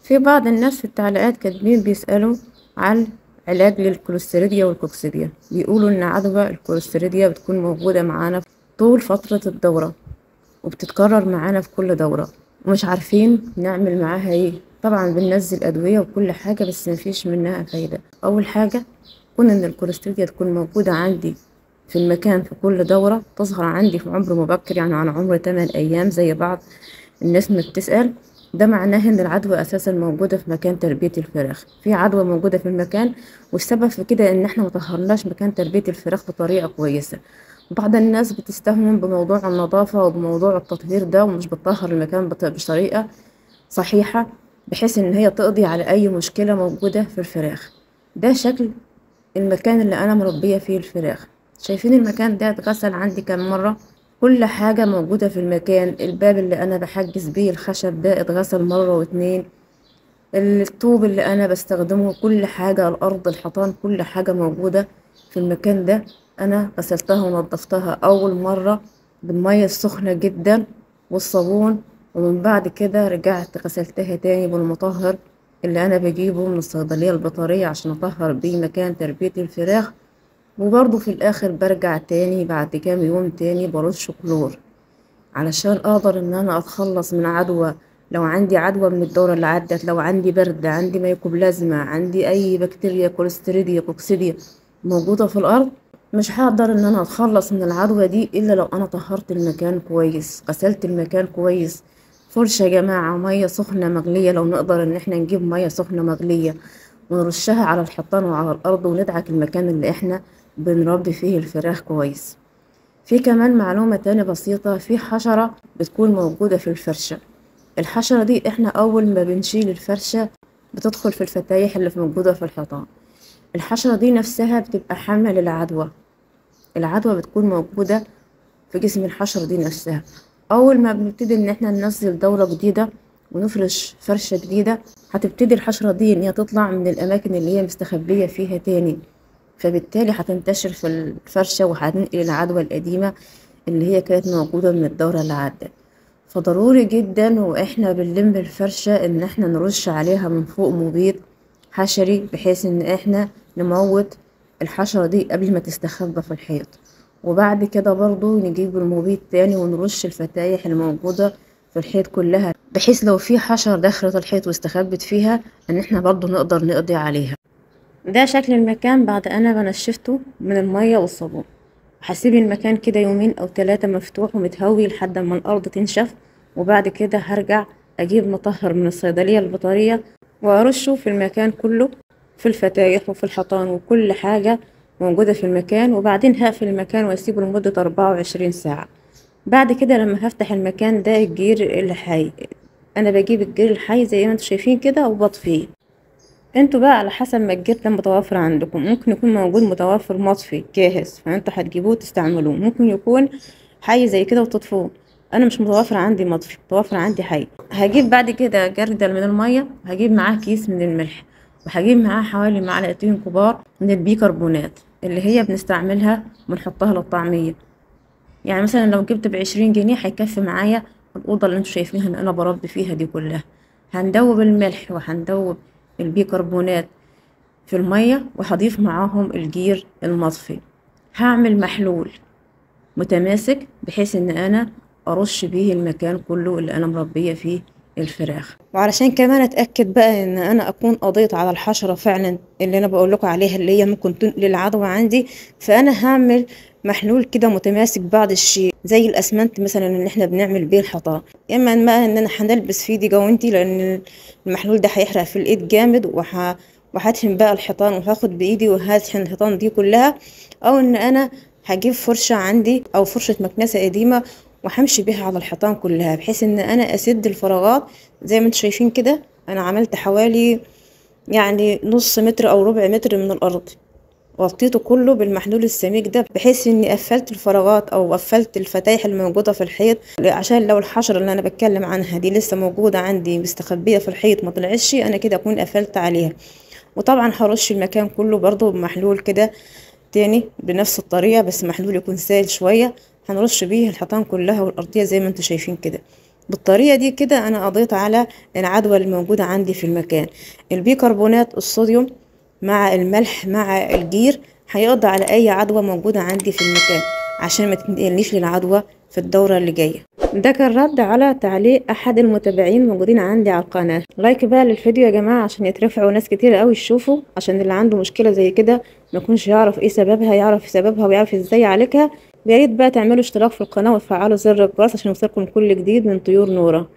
في بعض الناس في التعليقات كاتبين بيسألوا عن علاج للكوليستيريديا والكوكسيديا، بيقولوا إن عدوى الكوليستيريديا بتكون موجودة معانا طول فترة الدورة وبتتكرر معانا في كل دورة ومش عارفين نعمل معاها ايه. طبعا بننزل أدوية وكل حاجة بس مفيش منها فايدة. أول حاجة كون إن الكوليستيريديا تكون موجودة عندي في المكان في كل دورة، تظهر عندي في عمر مبكر يعني على عمر 8 أيام زي بعض الناس ما بتسأل، ده معناه ان العدوى اساسا موجودة في مكان تربية الفراخ. في عدوى موجودة في المكان والسبب في كده ان احنا مطهرناش مكان تربية الفراخ بطريقة كويسة. بعض الناس بتستهون بموضوع النظافة وبموضوع التطهير ده ومش بتطهر المكان بطريقة صحيحة بحيث ان هي تقضي على اي مشكلة موجودة في الفراخ. ده شكل المكان اللي انا مربية فيه الفراخ. شايفين المكان ده اتغسل عندي كام مرة؟ كل حاجة موجودة في المكان. الباب اللي انا بحجز بيه الخشب ده اتغسل مرة واتنين، الطوب اللي انا بستخدمه، كل حاجة، الارض، الحيطان، كل حاجة موجودة في المكان ده انا غسلتها ونضفتها اول مرة بالمية السخنة جدا والصابون، ومن بعد كده رجعت غسلتها تاني بالمطهر اللي انا بجيبه من الصيدلية البيطرية عشان اطهر بيه مكان تربية الفراخ. وبرضه في الاخر برجع تاني بعد كام يوم تاني برش كلور علشان اقدر ان انا اتخلص من عدوى. لو عندي عدوى من الدورة اللي عدت، لو عندي برد، عندي ميكوبلازما، عندي اي بكتيريا كوليستيريديا كوكسيديا موجودة في الارض، مش هقدر ان انا اتخلص من العدوى دي الا لو انا طهرت المكان كويس، غسلت المكان كويس. فرشة يا جماعة، مية سخنة مغلية، لو نقدر ان احنا نجيب مية سخنة مغلية ونرشها على الحيطان وعلى الارض وندعك المكان اللي احنا بنربي فيه الفراخ كويس. في كمان معلومة تانية بسيطة، في حشرة بتكون موجودة في الفرشة. الحشرة دي احنا أول ما بنشيل الفرشة بتدخل في الفتايح اللي موجودة في الحيطان. الحشرة دي نفسها بتبقى حاملة للعدوى. العدوى بتكون موجودة في جسم الحشرة دي نفسها. أول ما بنبتدي إن احنا ننزل دورة جديدة ونفرش فرشة جديدة، هتبتدي الحشرة دي إن هي تطلع من الأماكن اللي هي مستخبية فيها تاني، فبالتالي هتنتشر في الفرشة وهتنقل العدوى القديمة اللي هي كانت موجودة من الدورة اللي عدت. فضروري جدا واحنا بنلم الفرشة ان احنا نرش عليها من فوق مبيد حشري بحيث ان احنا نموت الحشرة دي قبل ما تستخبى في الحيط. وبعد كده برضو نجيب المبيد تاني ونرش الفتايح الموجودة في الحيط كلها بحيث لو في حشرة دخلت الحيط واستخبت فيها ان احنا برضو نقدر نقضي عليها. ده شكل المكان بعد انا بنشفته من المية والصابون. هسيب المكان كده يومين او 3 مفتوح ومتهوي لحد ما الارض تنشف، وبعد كده هرجع اجيب مطهر من الصيدلية البيطرية وارشه في المكان كله، في الفتايح وفي الحيطان وكل حاجة موجودة في المكان. وبعدين هقفل المكان واسيبه لمدة 24 ساعة. بعد كده لما هفتح المكان ده الجير الحي، انا بجيب الجير الحي زي ما انتم شايفين كده وبطفيه. انتوا بقى على حسب ما الجير كان متوفر عندكم، ممكن يكون موجود متوفر مطفي جاهز فانتوا هتجيبوه تستعملوه، ممكن يكون حي زي كده وتطفوه. انا مش متوفر عندي مطفي، متوفر عندي حي. هجيب بعد كده جردل من المية، هجيب معاه كيس من الملح، وهجيب معاه حوالي معلقتين كبار من البيكربونات اللي هي بنستعملها بنحطها للطعمية. يعني مثلا لو جبت ب20 جنيه هيكفي معايا الأوضة اللي انتوا شايفينها ان انا بربي فيها دي كلها. هندوب الملح وهندوب البيكربونات في المية وهضيف معاهم الجير المطفي. هعمل محلول متماسك بحيث ان انا ارش بيه المكان كله اللي انا مربية فيه الفراخ. وعلشان كمان اتاكد بقى ان انا اكون قضيت على الحشرة فعلا اللي انا بقول لكم عليها اللي هي ممكن تنقل العدوى عندي، فانا هعمل محلول كده متماسك بعض الشيء زي الاسمنت مثلا اللي احنا بنعمل بيه الحيطان. اما بقى ان انا هنلبس فيه دي جوانتي لان المحلول ده هيحرق في الايد جامد، وهدهن بقى الحيطان وهاخد بايدي وهدهن الحيطان دي كلها. او ان انا هجيب فرشة عندي او فرشة مكنسة قديمة وهمشي بيها على الحيطان كلها بحيث ان انا اسد الفراغات. زي ما انتم شايفين كده انا عملت حوالي يعني نص متر او ربع متر من الارض، وغطيته كله بالمحلول السميك ده بحيث اني قفلت الفراغات او قفلت الفتايح الموجوده في الحيط عشان لو الحشره اللي انا بتكلم عنها دي لسه موجوده عندي مستخبيه في الحيط ما طلعتش انا كده اكون قفلت عليها. وطبعا هرش المكان كله برضو بمحلول كده تاني بنفس الطريقه بس محلول يكون سائل شويه، هنرش بيه الحيطان كلها والارضيه زي ما انتم شايفين كده. بالطريقة دي كده أنا قضيت على العدوى الموجودة عندي في المكان. البيكربونات الصوديوم مع الملح مع الجير هيقضي على أي عدوى موجودة عندي في المكان عشان ما تنقلنيش للعدوى في الدورة اللي جاية. ده كان رد على تعليق أحد المتابعين الموجودين عندي على القناة. لايك بقى للفيديو يا جماعة عشان يترفعوا ناس كتير قوي يشوفوا، عشان اللي عنده مشكلة زي كده ما يكونش يعرف ايه سببها، يعرف سببها ويعرف ازاي يعالجها. وياريت بقى تعملوا اشتراك في القناة وتفعلوا زر الجرس عشان يوصلكم كل جديد من طيور نورة.